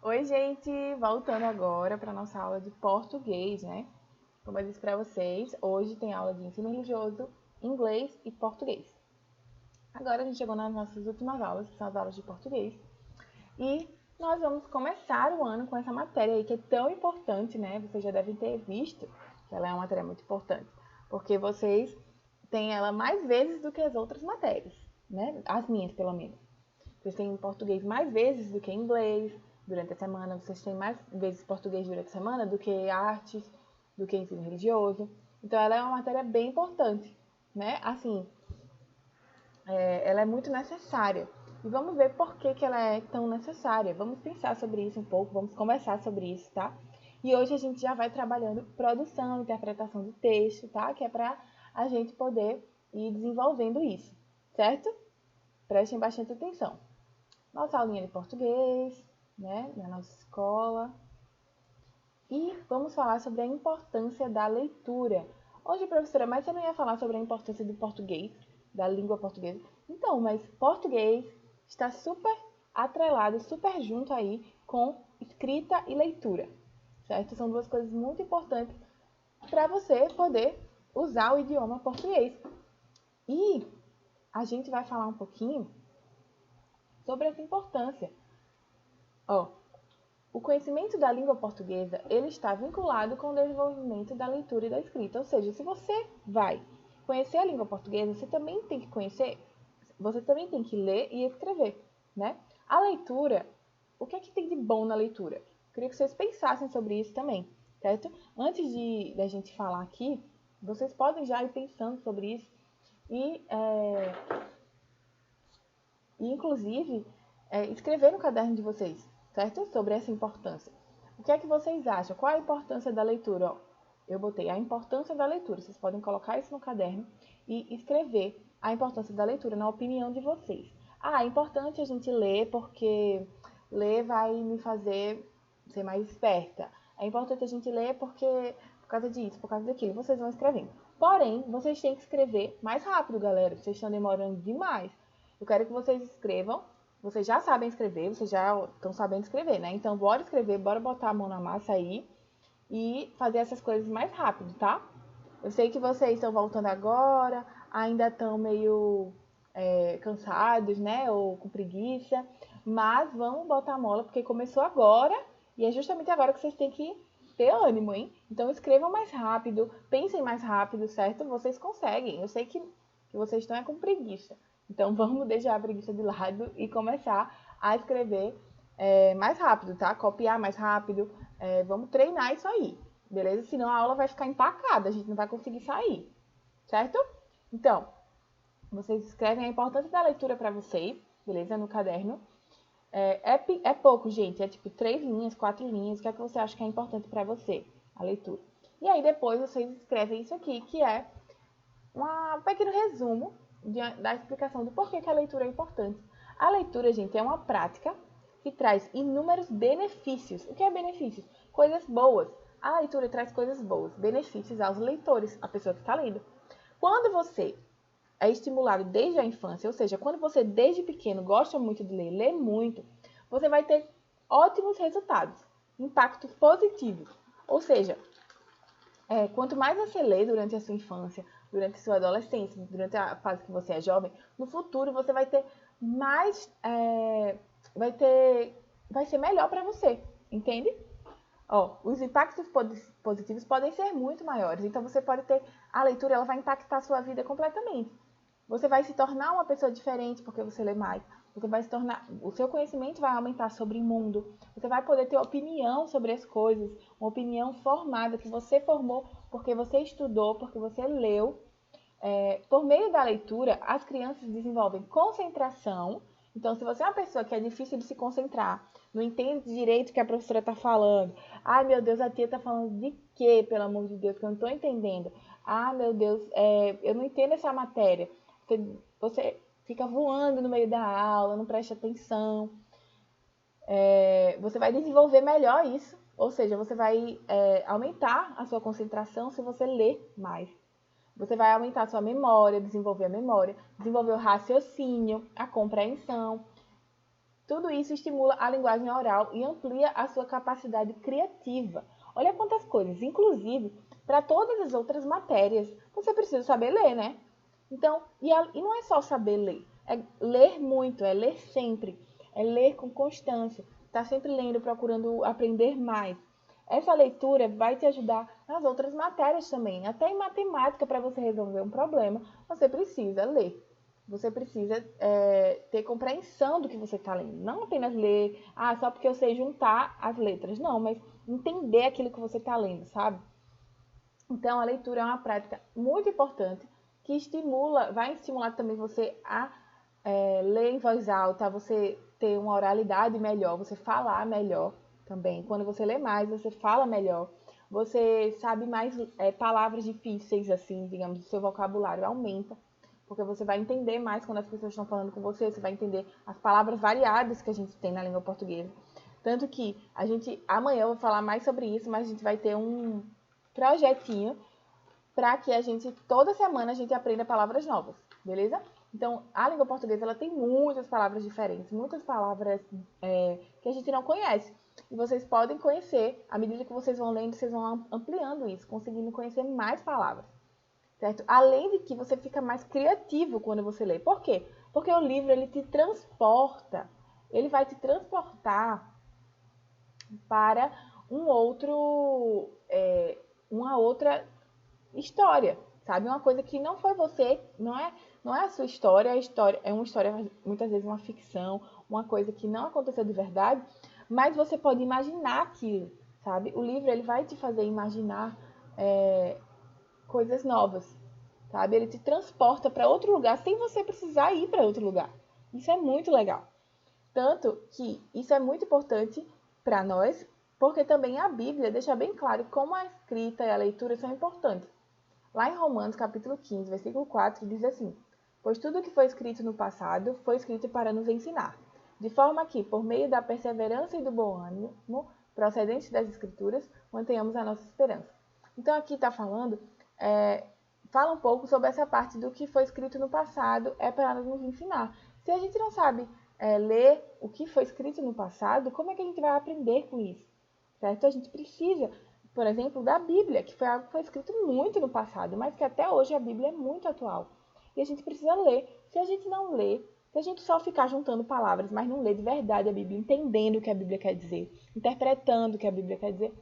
Oi, gente! Voltando agora para nossa aula de português, né? Como eu disse para vocês, hoje tem aula de ensino religioso, inglês e português. Agora a gente chegou nas nossas últimas aulas, que são as aulas de português. E nós vamos começar o ano com essa matéria aí que é tão importante, né? Vocês já devem ter visto que ela é uma matéria muito importante, porque vocês têm ela mais vezes do que as outras matérias, né? As minhas, pelo menos. Vocês têm português mais vezes do que inglês durante a semana, vocês têm mais vezes português durante a semana do que artes, do que ensino religioso. Então, ela é uma matéria bem importante, né? Assim, ela é muito necessária. E vamos ver por que ela é tão necessária. Vamos pensar sobre isso um pouco, vamos conversar sobre isso, tá? E hoje a gente já vai trabalhando produção, interpretação de texto, tá? Que é para a gente poder ir desenvolvendo isso, certo? Prestem bastante atenção. Nossa aulinha de português, né, na nossa escola. E vamos falar sobre a importância da leitura. Hoje, professora, mas você não ia falar sobre a importância do português, da língua portuguesa? Então, mas português está super atrelado, super junto aí com escrita e leitura, certo? São duas coisas muito importantes para você poder usar o idioma português. E a gente vai falar um pouquinho sobre essa importância. O conhecimento da língua portuguesa, ele está vinculado com o desenvolvimento da leitura e da escrita. Ou seja, se você vai conhecer a língua portuguesa, você também tem que conhecer, você também tem que ler e escrever, né? A leitura, o que é que tem de bom na leitura? Eu queria que vocês pensassem sobre isso também, certo? Antes da gente falar aqui, vocês podem já ir pensando sobre isso e inclusive, escrever no caderno de vocês, certo? Sobre essa importância. O que é que vocês acham? Qual a importância da leitura? Ó, eu botei a importância da leitura. Vocês podem colocar isso no caderno e escrever a importância da leitura na opinião de vocês. Ah, é importante a gente ler porque ler vai me fazer ser mais esperta. É importante a gente ler porque por causa disso, por causa daquilo. Vocês vão escrevendo. Porém, vocês têm que escrever mais rápido, galera. Vocês estão demorando demais. Eu quero que vocês escrevam. Vocês já sabem escrever, vocês já estão sabendo escrever, né? Então, bora escrever, bora botar a mão na massa aí e fazer essas coisas mais rápido, tá? Eu sei que vocês estão voltando agora, ainda estão meio cansados, né? Ou com preguiça, mas vamos botar a mola, porque começou agora e é justamente agora que vocês têm que ter ânimo, hein? Então, escrevam mais rápido, pensem mais rápido, certo? Vocês conseguem. Eu sei que vocês estão com preguiça. Então, vamos deixar a preguiça de lado e começar a escrever mais rápido, tá? Copiar mais rápido. Vamos treinar isso aí, beleza? Senão a aula vai ficar empacada, a gente não vai conseguir sair, certo? Então, vocês escrevem a importância da leitura para vocês, beleza? No caderno. É pouco, gente. É tipo 3 linhas, 4 linhas. O que é que você acha que é importante para você? A leitura. E aí, depois, vocês escrevem isso aqui, que é um pequeno resumo da explicação do porquê que a leitura é importante. A leitura, gente, é uma prática que traz inúmeros benefícios. O que é benefícios? Coisas boas. A leitura traz coisas boas, benefícios aos leitores, a pessoa que está lendo. Quando você é estimulado desde a infância, ou seja, quando você desde pequeno gosta muito de ler, lê muito, você vai ter ótimos resultados, impactos positivos. Ou seja, quanto mais você lê durante a sua infância, durante a sua adolescência, durante a fase que você é jovem, no futuro você vai ter mais, vai ser melhor para você, entende? Os impactos positivos podem ser muito maiores, então você pode ter, a leitura ela vai impactar a sua vida completamente. Você vai se tornar uma pessoa diferente porque você lê mais. Você vai se tornar, o seu conhecimento vai aumentar sobre o mundo. Você vai poder ter opinião sobre as coisas, uma opinião formada que você formou porque você estudou, porque você leu. Por meio da leitura, as crianças desenvolvem concentração. Então, se você é uma pessoa que é difícil de se concentrar, não entende direito o que a professora está falando, ai meu Deus, a tia está falando de quê, pelo amor de Deus, que eu não estou entendendo. Ah, meu Deus, eu não entendo essa matéria. Você fica voando no meio da aula, não presta atenção. Você vai desenvolver melhor isso, ou seja, você vai aumentar a sua concentração se você ler mais. Você vai aumentar a sua memória, desenvolver a memória, desenvolver o raciocínio, a compreensão. Tudo isso estimula a linguagem oral e amplia a sua capacidade criativa. Olha quantas coisas, inclusive para todas as outras matérias, você precisa saber ler, né? Então, e não é só saber ler, é ler muito, é ler sempre, é ler com constância, tá sempre lendo, procurando aprender mais. Essa leitura vai te ajudar nas outras matérias também, até em matemática, para você resolver um problema, você precisa ler. Você precisa ter compreensão do que você está lendo. Não apenas ler, só porque eu sei juntar as letras. Não, mas entender aquilo que você está lendo, sabe? Então, a leitura é uma prática muito importante que vai estimular também você a ler em voz alta, você ter uma oralidade melhor, você falar melhor também. Quando você lê mais, você fala melhor. Você sabe mais palavras difíceis, assim, digamos, o seu vocabulário aumenta. Porque você vai entender mais quando as pessoas estão falando com você, você vai entender as palavras variadas que a gente tem na língua portuguesa. Tanto que amanhã eu vou falar mais sobre isso, mas a gente vai ter um projetinho para que toda semana a gente aprenda palavras novas, beleza? Então, a língua portuguesa, ela tem muitas palavras diferentes, muitas palavras que a gente não conhece. E vocês podem conhecer, à medida que vocês vão lendo, vocês vão ampliando isso, conseguindo conhecer mais palavras. Certo? Além de que você fica mais criativo quando você lê. Por quê? Porque o livro, ele te transporta, ele vai te transportar para uma outra história, sabe? Uma coisa que não foi você, não é a sua história, é uma história, muitas vezes uma ficção, uma coisa que não aconteceu de verdade, mas você pode imaginar aquilo, sabe? O livro, ele vai te fazer imaginar coisas novas, sabe? Ele te transporta para outro lugar sem você precisar ir para outro lugar. Isso é muito legal. Tanto que isso é muito importante para nós, porque também a Bíblia deixa bem claro como a escrita e a leitura são importantes. Lá em Romanos, capítulo 15, versículo 4, diz assim: Pois tudo que foi escrito no passado foi escrito para nos ensinar, de forma que, por meio da perseverança e do bom ânimo procedentes das Escrituras, mantenhamos a nossa esperança. Então aqui está falando, fala um pouco sobre essa parte do que foi escrito no passado, é para nos ensinar. Se a gente não sabe ler o que foi escrito no passado, como é que a gente vai aprender com isso? Certo? A gente precisa, por exemplo, da Bíblia, que foi algo que foi escrito muito no passado, mas que até hoje a Bíblia é muito atual. E a gente precisa ler. Se a gente não lê, se a gente só ficar juntando palavras, mas não lê de verdade a Bíblia, entendendo o que a Bíblia quer dizer, interpretando o que a Bíblia quer dizer,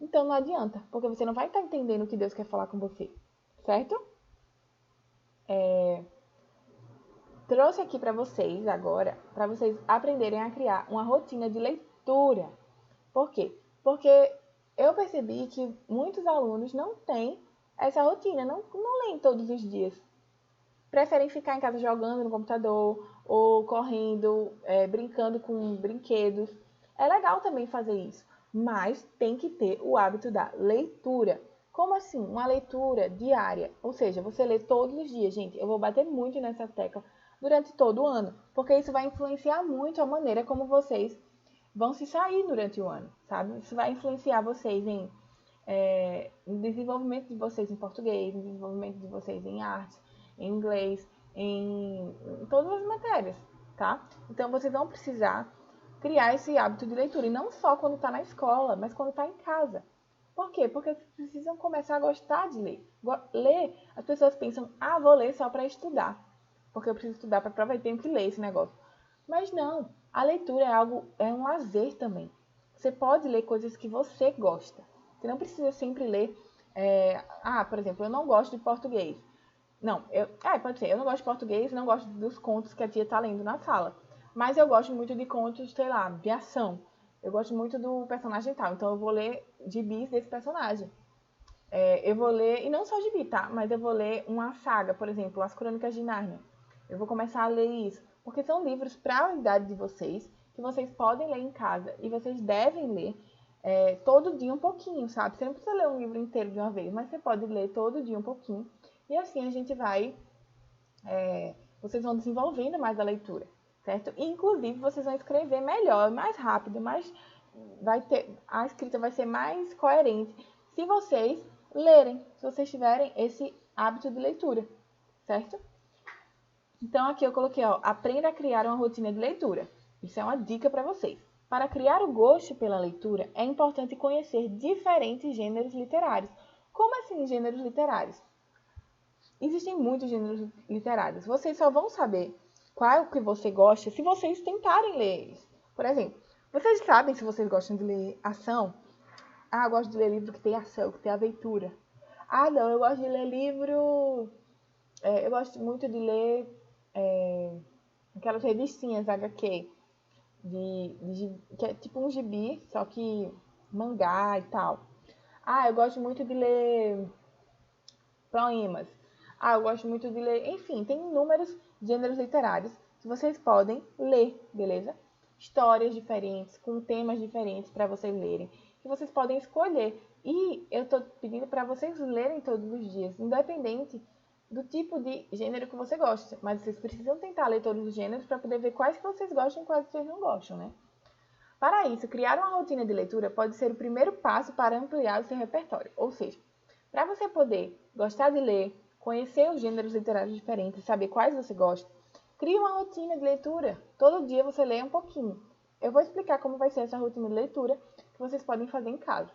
então não adianta, porque você não vai estar entendendo o que Deus quer falar com você, certo? Trouxe aqui para vocês agora, para vocês aprenderem a criar uma rotina de leitura. Por quê? Porque eu percebi que muitos alunos não têm essa rotina, não leem todos os dias. Preferem ficar em casa jogando no computador, ou correndo, brincando com brinquedos. É legal também fazer isso, mas tem que ter o hábito da leitura. Como assim? Uma leitura diária, ou seja, você lê todos os dias. Gente, eu vou bater muito nessa tecla durante todo o ano, porque isso vai influenciar muito a maneira como vocês vão se sair durante o ano, sabe? Isso vai influenciar vocês no desenvolvimento de vocês em português, no desenvolvimento de vocês em arte, em inglês, em todas as matérias, tá? Então, vocês vão precisar criar esse hábito de leitura, e não só quando está na escola, mas quando está em casa. Por quê? Porque vocês precisam começar a gostar de ler. Ler, as pessoas pensam, vou ler só para estudar, porque eu preciso estudar para a prova e tenho que ler esse negócio. Mas não, a leitura é um lazer também. Você pode ler coisas que você gosta. Você não precisa sempre ler, por exemplo, eu não gosto de português. Não, pode ser, eu não gosto de português, não gosto dos contos que a tia está lendo na sala. Mas eu gosto muito de contos, sei lá, de ação. Eu gosto muito do personagem tal, então eu vou ler gibis desse personagem. Eu vou ler, e não só gibi, tá? Mas eu vou ler uma saga, por exemplo, As Crônicas de Nárnia. Eu vou começar a ler isso, porque são livros para a idade de vocês, que vocês podem ler em casa, e vocês devem ler todo dia um pouquinho, sabe? Você não precisa ler um livro inteiro de uma vez, mas você pode ler todo dia um pouquinho, e assim a gente vai, vocês vão desenvolvendo mais a leitura, certo? E, inclusive, vocês vão escrever melhor, mais rápido, a escrita vai ser mais coerente se vocês lerem, se vocês tiverem esse hábito de leitura, certo? Então, aqui eu coloquei, aprenda a criar uma rotina de leitura. Isso é uma dica para vocês. Para criar o gosto pela leitura, é importante conhecer diferentes gêneros literários. Como assim gêneros literários? Existem muitos gêneros literários. Vocês só vão saber qual que você gosta se vocês tentarem ler eles. Por exemplo, vocês sabem se vocês gostam de ler ação? Ah, eu gosto de ler livro que tem ação, que tem aventura. Ah, não, eu gosto de ler livro... eu gosto muito de ler aquelas revistinhas HQ, que é tipo um gibi, só que mangá e tal. Ah, eu gosto muito de ler poemas. Ah, eu gosto muito de ler... Enfim, tem inúmeros gêneros literários que vocês podem ler, beleza? Histórias diferentes, com temas diferentes para vocês lerem, que vocês podem escolher. E eu tô pedindo para vocês lerem todos os dias, independente do tipo de gênero que você gosta. Mas vocês precisam tentar ler todos os gêneros para poder ver quais que vocês gostam e quais que vocês não gostam, né? Para isso, criar uma rotina de leitura pode ser o primeiro passo para ampliar o seu repertório. Ou seja, para você poder gostar de ler, conhecer os gêneros literários diferentes, saber quais você gosta, crie uma rotina de leitura. Todo dia você lê um pouquinho. Eu vou explicar como vai ser essa rotina de leitura que vocês podem fazer em casa.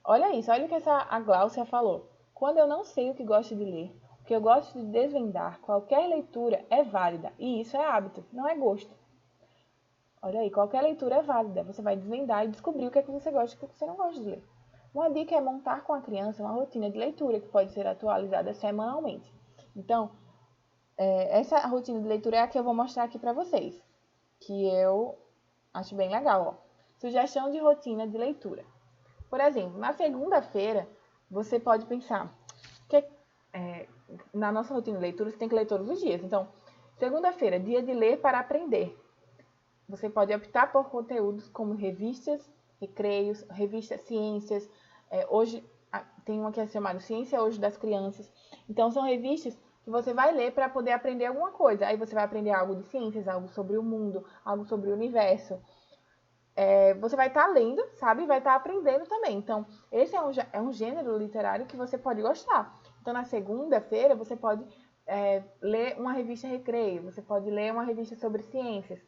Olha isso, olha o que a Gláucia falou. Quando eu não sei o que gosto de ler, o que eu gosto de desvendar, qualquer leitura é válida. E isso é hábito, não é gosto. Olha aí, qualquer leitura é válida. Você vai desvendar e descobrir o que é que você gosta e o que é que você não gosta de ler. Uma dica é montar com a criança uma rotina de leitura que pode ser atualizada semanalmente. Então, essa rotina de leitura é a que eu vou mostrar aqui para vocês, que eu acho bem legal. Ó. Sugestão de rotina de leitura. Por exemplo, na segunda-feira, você pode pensar que na nossa rotina de leitura você tem que ler todos os dias. Então, segunda-feira, dia de ler para aprender. Você pode optar por conteúdos como revistas, recreios, revistas ciências. Hoje tem uma que é chamada Ciência Hoje das Crianças. Então, são revistas que você vai ler para poder aprender alguma coisa. Aí você vai aprender algo de ciências, algo sobre o mundo, algo sobre o universo. Você vai estar lendo, sabe? E vai estar aprendendo também. Então, esse é um gênero literário que você pode gostar. Então, na segunda-feira, você pode ler uma revista recreio. Você pode ler uma revista sobre ciências.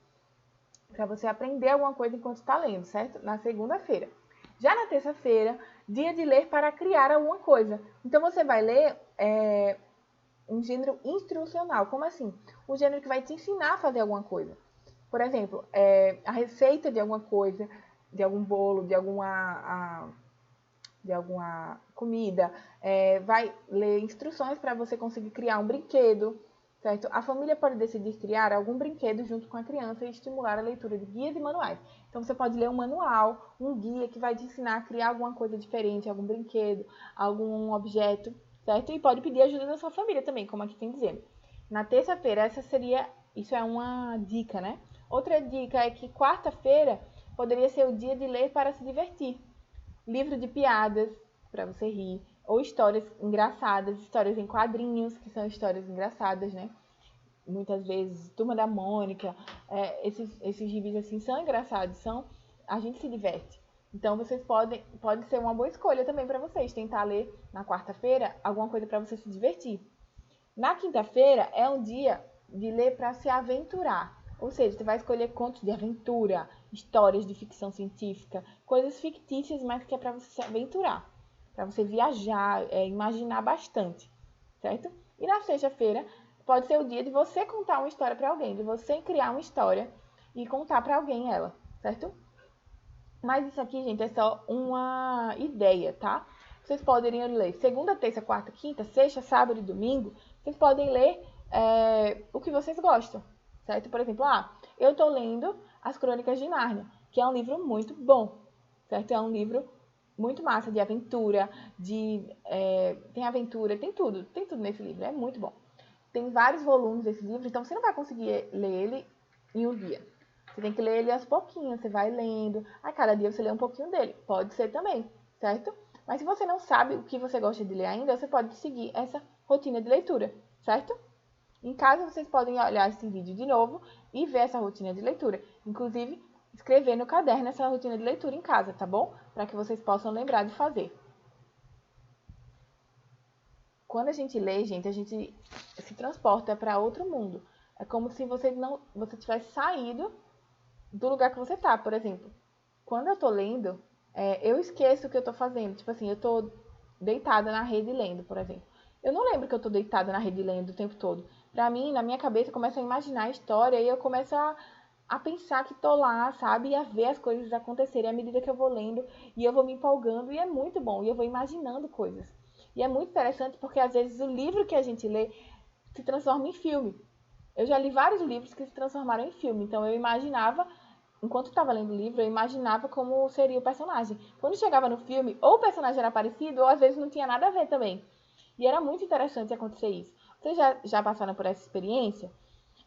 Para você aprender alguma coisa enquanto está lendo, certo? Na segunda-feira. Já na terça-feira, dia de ler para criar alguma coisa. Então, você vai ler um gênero instrucional. Como assim? Um gênero que vai te ensinar a fazer alguma coisa. Por exemplo, a receita de alguma coisa, de algum bolo, de alguma comida. Vai ler instruções para você conseguir criar um brinquedo. Certo? A família pode decidir criar algum brinquedo junto com a criança e estimular a leitura de guias e manuais. Então, você pode ler um manual, um guia que vai te ensinar a criar alguma coisa diferente, algum brinquedo, algum objeto, certo? E pode pedir ajuda da sua família também, como aqui tem dizendo. Na terça-feira, isso é uma dica, né? Outra dica é que quarta-feira poderia ser o dia de ler para se divertir. Livro de piadas, para você rir. Ou histórias engraçadas, histórias em quadrinhos, que são histórias engraçadas, né? Muitas vezes, Turma da Mônica, esses gibis assim são engraçados, a gente se diverte. Então, pode ser uma boa escolha também para vocês, tentar ler na quarta-feira alguma coisa para você se divertir. Na quinta-feira é um dia de ler para se aventurar. Ou seja, você vai escolher contos de aventura, histórias de ficção científica, coisas fictícias, mas que é para você se aventurar. Para você viajar, imaginar bastante, certo? E na sexta-feira pode ser o dia de você contar uma história para alguém, de você criar uma história e contar para alguém ela, certo? Mas isso aqui, gente, é só uma ideia, tá? Vocês podem ler segunda, terça, quarta, quinta, sexta, sábado e domingo. Vocês podem ler o que vocês gostam, certo? Por exemplo, eu estou lendo As Crônicas de Nárnia, que é um livro muito bom, certo? É um livro muito massa, de aventura, tem aventura, tem tudo nesse livro, é muito bom. Tem vários volumes desse livro, então você não vai conseguir ler ele em um dia. Você tem que ler ele aos pouquinhos, você vai lendo, a cada dia você lê um pouquinho dele, pode ser também, certo? Mas se você não sabe o que você gosta de ler ainda, você pode seguir essa rotina de leitura, certo? Em casa vocês podem olhar esse vídeo de novo e ver essa rotina de leitura. Inclusive, escrever no caderno essa rotina de leitura em casa, tá bom? Para que vocês possam lembrar de fazer. Quando a gente lê, gente, a gente se transporta para outro mundo. É como se você tivesse saído do lugar que você tá. Por exemplo, quando eu tô lendo, eu esqueço o que eu tô fazendo. Tipo assim, eu tô deitada na rede lendo, por exemplo. Eu não lembro que eu tô deitada na rede lendo o tempo todo. Pra mim, na minha cabeça, eu começo a imaginar a história e eu começo a pensar que tô lá, sabe? E a ver as coisas acontecerem à medida que eu vou lendo. E eu vou me empolgando e é muito bom. E eu vou imaginando coisas. E é muito interessante porque às vezes o livro que a gente lê se transforma em filme. Eu já li vários livros que se transformaram em filme. Então eu imaginava, enquanto estava lendo o livro, eu imaginava como seria o personagem. Quando chegava no filme, ou o personagem era parecido, ou às vezes não tinha nada a ver também. E era muito interessante acontecer isso. Vocês já passaram por essa experiência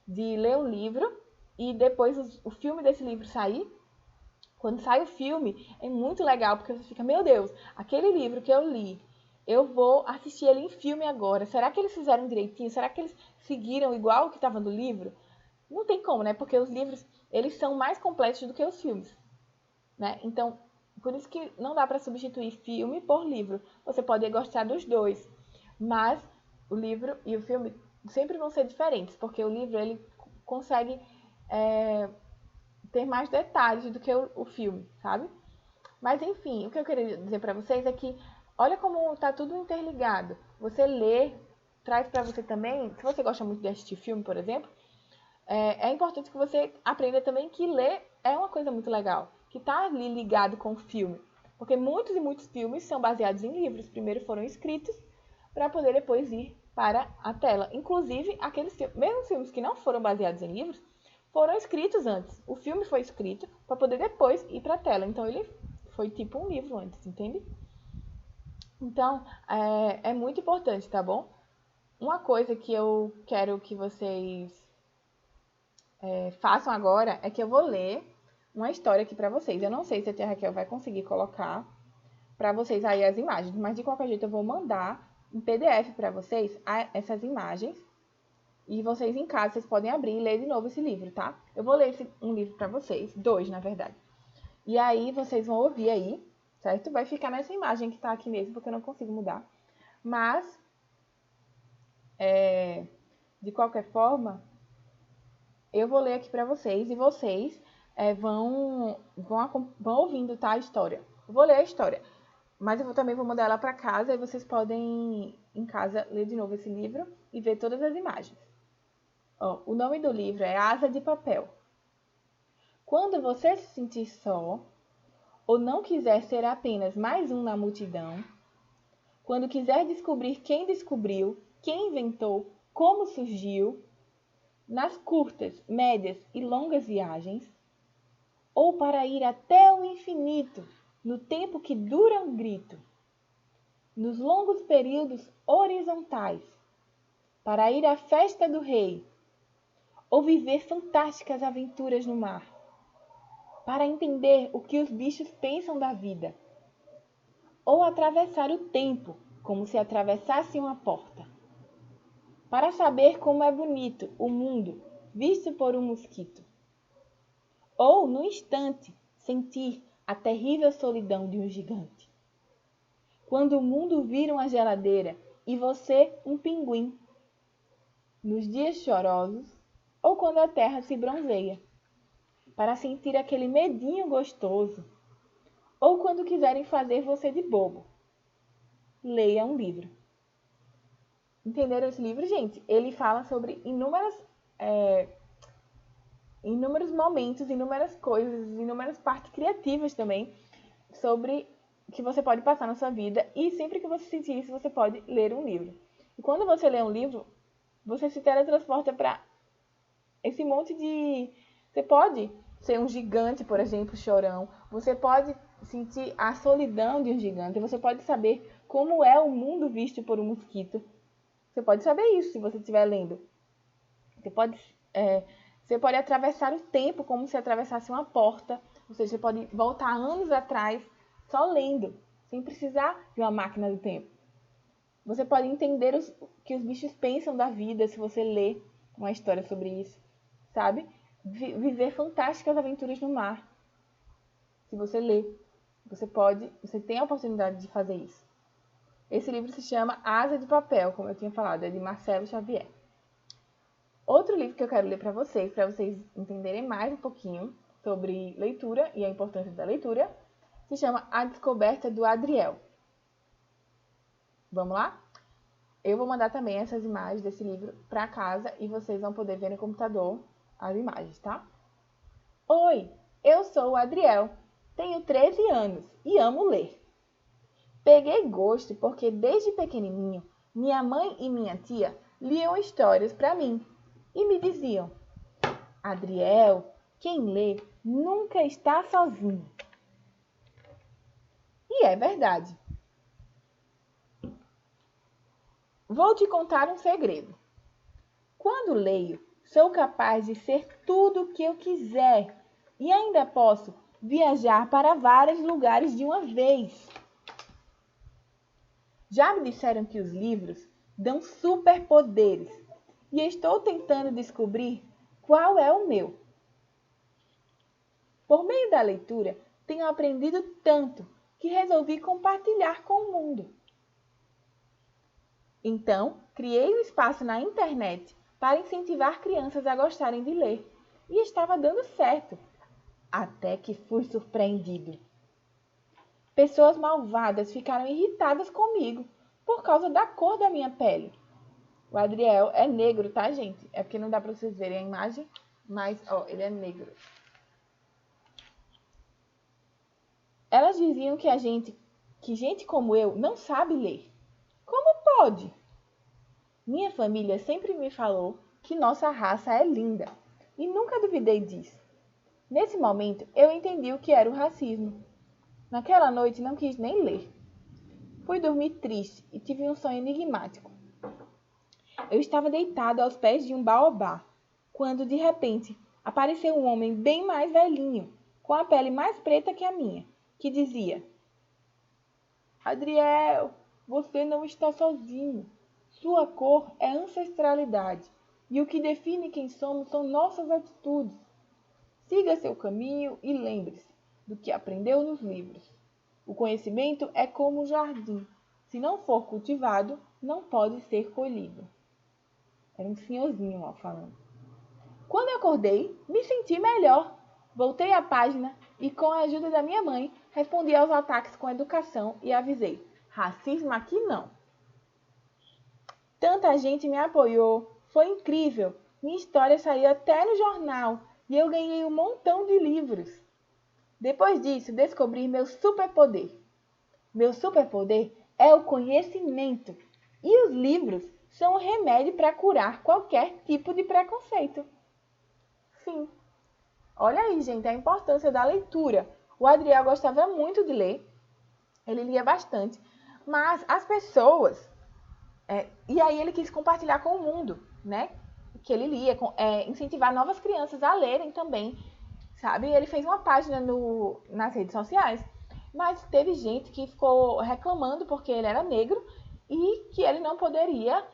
de ler um livro e depois o filme desse livro sair? Quando sai o filme, é muito legal, porque você fica, meu Deus, aquele livro que eu li, eu vou assistir ele em filme agora. Será que eles fizeram direitinho? Será que eles seguiram igual o que estava no livro? Não tem como, né? Porque os livros, eles são mais completos do que os filmes, né? Então, por isso que não dá para substituir filme por livro. Você pode gostar dos dois, mas o livro e o filme sempre vão ser diferentes, porque o livro, ele consegue ter mais detalhes do que o filme, sabe? Mas enfim, o que eu queria dizer para vocês é que olha como está tudo interligado. Você lê, traz para você também, se você gosta muito de assistir filme, por exemplo, é importante que você aprenda também que ler é uma coisa muito legal, que está ali ligado com o filme. Porque muitos e muitos filmes são baseados em livros. Primeiro foram escritos para poder depois ir para a tela. Inclusive, aqueles mesmo filmes que não foram baseados em livros, foram escritos antes. O filme foi escrito para poder depois ir para a tela. Então, ele foi tipo um livro antes, entende? Então, é muito importante, tá bom? Uma coisa que eu quero que vocês façam agora é que eu vou ler uma história aqui para vocês. Eu não sei se a tia Raquel vai conseguir colocar para vocês aí as imagens, mas de qualquer jeito eu vou mandar um PDF para vocês essas imagens. E vocês em casa, vocês podem abrir e ler de novo esse livro, tá? Eu vou ler um livro para vocês, 2 na verdade. E aí vocês vão ouvir aí, certo? Vai ficar nessa imagem que tá aqui mesmo, porque eu não consigo mudar. Mas, de qualquer forma, eu vou ler aqui para vocês e vocês vão ouvindo, tá? A história. Eu vou ler a história, mas eu também vou mandar ela para casa e vocês podem, em casa, ler de novo esse livro e ver todas as imagens. Ó, o nome do livro é Asa de Papel. Quando você se sentir só, ou não quiser ser apenas mais um na multidão, quando quiser descobrir quem descobriu, quem inventou, como surgiu, nas curtas, médias e longas viagens, ou para ir até o infinito, no tempo que dura um grito, nos longos períodos horizontais, para ir à festa do rei, ou viver fantásticas aventuras no mar, para entender o que os bichos pensam da vida, ou atravessar o tempo como se atravessasse uma porta, para saber como é bonito o mundo visto por um mosquito, ou no instante sentir a terrível solidão de um gigante. Quando o mundo vira uma geladeira e você um pinguim, nos dias chorosos, ou quando a terra se bronzeia, para sentir aquele medinho gostoso, ou quando quiserem fazer você de bobo, leia um livro. Entenderam esse livro, gente? Ele fala sobre inúmeros momentos, inúmeras coisas, inúmeras partes criativas também, sobre que você pode passar na sua vida, e sempre que você sentir isso, você pode ler um livro. E quando você lê um livro, você se teletransporta para esse monte de... Você pode ser um gigante, por exemplo, chorão. Você pode sentir a solidão de um gigante. Você pode saber como é o mundo visto por um mosquito. Você pode saber isso se você estiver lendo. Você pode atravessar o tempo como se atravessasse uma porta. Ou seja, você pode voltar anos atrás só lendo, sem precisar de uma máquina do tempo. Você pode entender o que os bichos pensam da vida se você lê uma história sobre isso, sabe? Viver fantásticas aventuras no mar. Se você lê, você tem a oportunidade de fazer isso. Esse livro se chama Asa de Papel, como eu tinha falado, é de Marcelo Xavier. Outro outro livro que eu quero ler para vocês entenderem mais um pouquinho sobre leitura e a importância da leitura, se chama A Descoberta do Adriel. Vamos lá? Eu vou mandar também essas imagens desse livro para casa e vocês vão poder ver no computador as imagens, tá? Oi, eu sou o Adriel, tenho 13 anos e amo ler. Peguei gosto porque desde pequenininho, minha mãe e minha tia liam histórias para mim e me diziam: Adriel, quem lê nunca está sozinho. E é verdade. Vou te contar um segredo. Quando leio, sou capaz de ser tudo o que eu quiser e ainda posso viajar para vários lugares de uma vez. Já me disseram que os livros dão superpoderes e estou tentando descobrir qual é o meu. Por meio da leitura, tenho aprendido tanto que resolvi compartilhar com o mundo. Então, criei um espaço na internet para incentivar crianças a gostarem de ler. E estava dando certo, até que fui surpreendido. Pessoas malvadas ficaram irritadas comigo por causa da cor da minha pele. O Adriel é negro, tá, gente? É porque não dá para vocês verem a imagem, mas, ó, ele é negro. Elas diziam que gente como eu não sabe ler. Como pode? Minha família sempre me falou que nossa raça é linda e nunca duvidei disso. Nesse momento, eu entendi o que era o racismo. Naquela noite, não quis nem ler. Fui dormir triste e tive um sonho enigmático. Eu estava deitado aos pés de um baobá, quando de repente apareceu um homem bem mais velhinho, com a pele mais preta que a minha, que dizia: Adriel, você não está sozinho. Sua cor é ancestralidade, e o que define quem somos são nossas atitudes. Siga seu caminho e lembre-se do que aprendeu nos livros. O conhecimento é como um jardim. Se não for cultivado, não pode ser colhido. Era um senhorzinho ó, falando. Quando eu acordei, me senti melhor. Voltei à página e, com a ajuda da minha mãe, respondi aos ataques com educação e avisei: racismo aqui não. Tanta gente me apoiou, foi incrível. Minha história saiu até no jornal e eu ganhei um montão de livros. Depois disso, descobri meu superpoder. Meu superpoder é o conhecimento e os livros são um remédio para curar qualquer tipo de preconceito. Fim. Olha aí, gente, a importância da leitura. O Adriel gostava muito de ler, ele lia bastante, mas as pessoas... e aí ele quis compartilhar com o mundo, né? Que ele lia, incentivar novas crianças a lerem também, sabe? Ele fez uma página nas redes sociais, mas teve gente que ficou reclamando porque ele era negro e que ele não poderia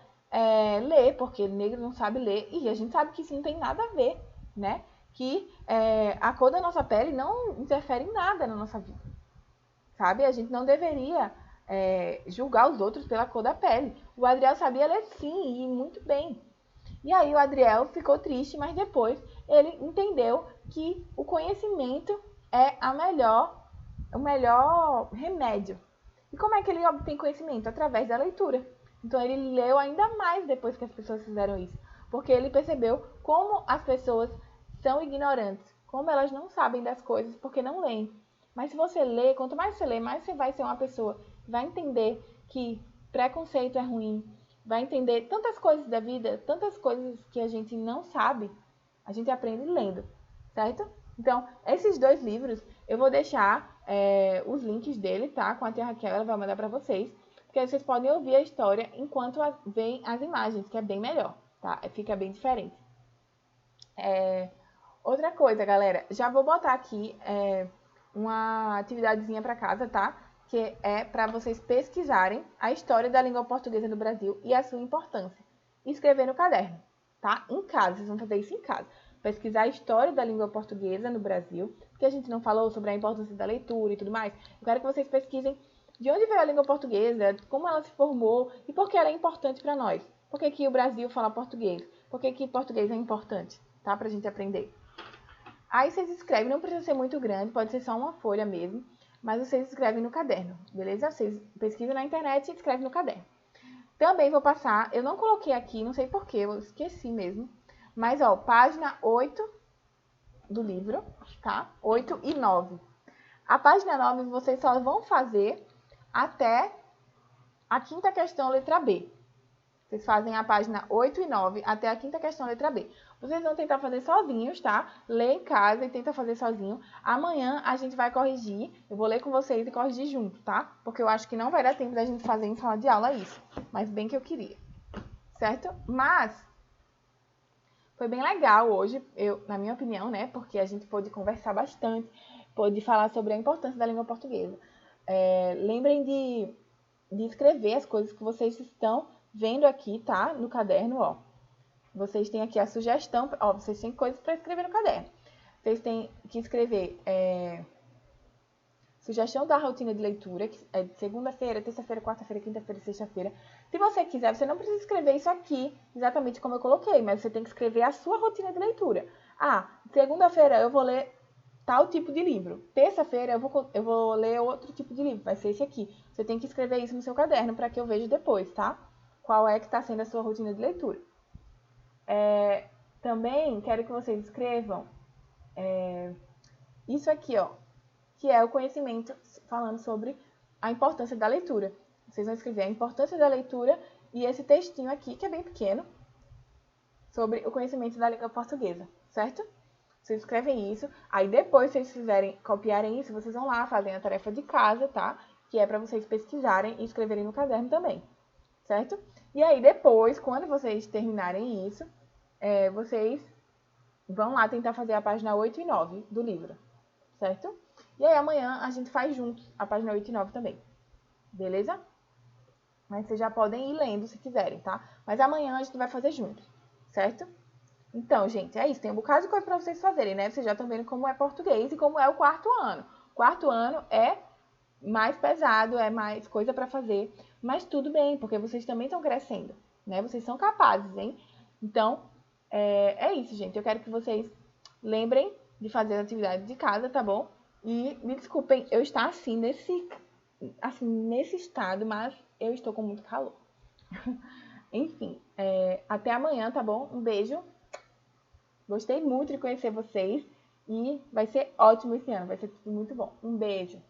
ler, porque negro não sabe ler, e a gente sabe que isso não tem nada a ver, né? Que a cor da nossa pele não interfere em nada na nossa vida, sabe? A gente não deveria julgar os outros pela cor da pele. O Adriel sabia ler sim, e muito bem. E aí o Adriel ficou triste, mas depois ele entendeu que o conhecimento é o melhor remédio. E como é que ele obtém conhecimento? Através da leitura. Então ele leu ainda mais depois que as pessoas fizeram isso. Porque ele percebeu como as pessoas são ignorantes, como elas não sabem das coisas porque não leem. Mas se você lê, quanto mais você lê, mais você vai ser uma pessoa que vai entender que preconceito é ruim, vai entender tantas coisas da vida, tantas coisas que a gente não sabe, a gente aprende lendo, certo? Então, esses dois livros, eu vou deixar os links dele, tá? Com a tia Raquel, ela vai mandar pra vocês, porque aí vocês podem ouvir a história enquanto veem as imagens, que é bem melhor, tá? Fica bem diferente. Outra coisa, galera, já vou botar aqui uma atividadezinha pra casa, tá? Que é para vocês pesquisarem a história da língua portuguesa no Brasil e a sua importância. E escrever no caderno, tá? Em casa, vocês vão fazer isso em casa. Pesquisar a história da língua portuguesa no Brasil, porque a gente não falou sobre a importância da leitura e tudo mais. Eu quero que vocês pesquisem de onde veio a língua portuguesa, como ela se formou e por que ela é importante para nós. Por que o Brasil fala português? Por que que português é importante, tá? Pra gente aprender. Aí vocês escrevem, não precisa ser muito grande, pode ser só uma folha mesmo, mas vocês escrevem no caderno, beleza? Vocês pesquisam na internet e escrevem no caderno. Também vou passar, eu não coloquei aqui, não sei porquê, eu esqueci mesmo, mas ó, página 8 do livro, tá? 8 e 9. A página 9 vocês só vão fazer até a quinta questão, letra B. Vocês fazem a página 8 e 9 até a quinta questão, letra B. Vocês vão tentar fazer sozinhos, tá? Lê em casa e tenta fazer sozinho. Amanhã a gente vai corrigir. Eu vou ler com vocês e corrigir junto, tá? Porque eu acho que não vai dar tempo da gente fazer em sala de aula isso. Mas bem que eu queria. Certo? Mas foi bem legal hoje, na minha opinião, né? Porque a gente pôde conversar bastante, pôde falar sobre a importância da língua portuguesa. Lembrem de escrever as coisas que vocês estão vendo aqui, tá? No caderno, ó. Vocês têm aqui a sugestão, ó, vocês têm coisas para escrever no caderno. Vocês têm que escrever sugestão da rotina de leitura, que é de segunda-feira, terça-feira, quarta-feira, quinta-feira, sexta-feira. Se você quiser, você não precisa escrever isso aqui exatamente como eu coloquei, mas você tem que escrever a sua rotina de leitura. Ah, segunda-feira eu vou ler tal tipo de livro. Terça-feira eu vou ler outro tipo de livro, vai ser esse aqui. Você tem que escrever isso no seu caderno para que eu veja depois, tá? Qual é que está sendo a sua rotina de leitura. Também quero que vocês escrevam isso aqui, ó, que é o conhecimento falando sobre a importância da leitura. Vocês vão escrever a importância da leitura e esse textinho aqui, que é bem pequeno, sobre o conhecimento da língua portuguesa, certo? Vocês escrevem isso, aí depois, se vocês quiserem copiarem isso, vocês vão lá, fazem a tarefa de casa, tá? Que é para vocês pesquisarem e escreverem no caderno também, certo? E aí depois, quando vocês terminarem isso, vocês vão lá tentar fazer a página 8 e 9 do livro, certo? E aí amanhã a gente faz juntos a página 8 e 9 também, beleza? Mas vocês já podem ir lendo se quiserem, tá? Mas amanhã a gente vai fazer juntos, certo? Então, gente, é isso. Tem um bocado de coisa para vocês fazerem, né? Vocês já estão vendo como é português e como é o quarto ano. Quarto ano é mais pesado, é mais coisa para fazer. Mas tudo bem, porque vocês também estão crescendo, né? Vocês são capazes, hein? Então, é isso, gente. Eu quero que vocês lembrem de fazer a atividade de casa, tá bom? E me desculpem eu estar assim, nesse estado, mas eu estou com muito calor. Enfim, até amanhã, tá bom? Um beijo. Gostei muito de conhecer vocês e vai ser ótimo esse ano, vai ser tudo muito bom. Um beijo!